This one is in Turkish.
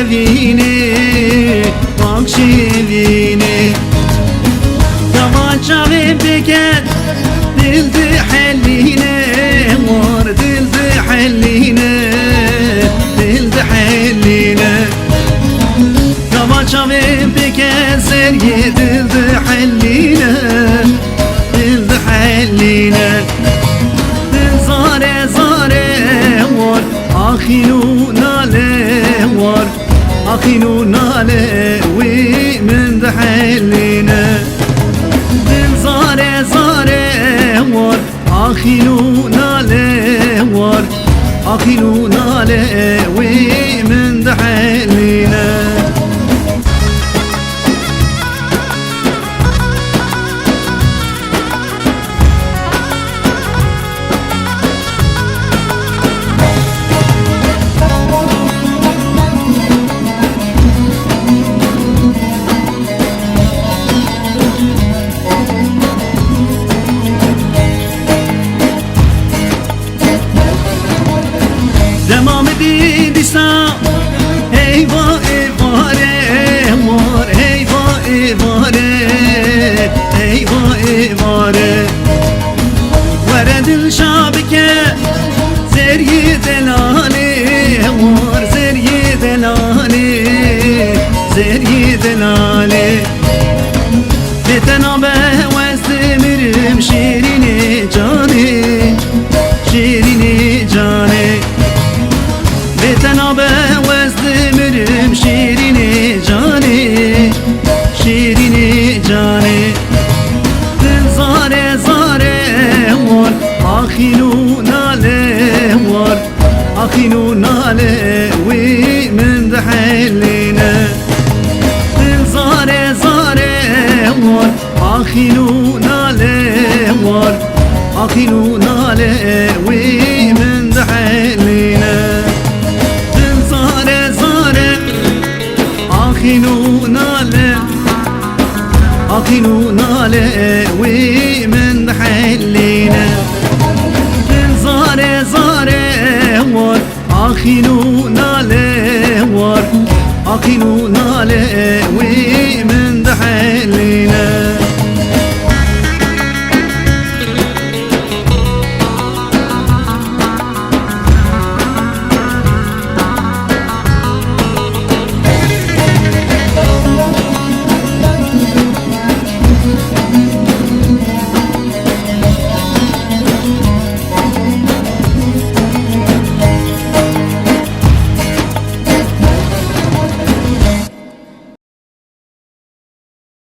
şevine, bak şevine. Dava ve beket dildi halline, var dildi halline, dildi halline. Dava ve beket sergi dildi halline, dildi halline. Zare zare var, akhinu nale var, akhinu nale ve min dhalina. Zare zare var, akhinu nale var, akhinu nale ve min dhalina. Demam edilirse eyvah evare var, eyvah evare, eyvah evare. Veredil şabike zeryi delali var, zeryi delali, zeryi delali. Betenabe vezdemirim şirini cani, şirini cani. Betenabe vezdemirim şirini cani, şirini cani. Zare zare var, akhinu nale var, akhinu nale ve min dhalina. Zare zare var, akhinu nale var, akhinu nale ve min dhalina. Zare zare, akhinu nale, akhinu nale ve min dhalina. Zare zare var, akhinu nale var, akhinu nale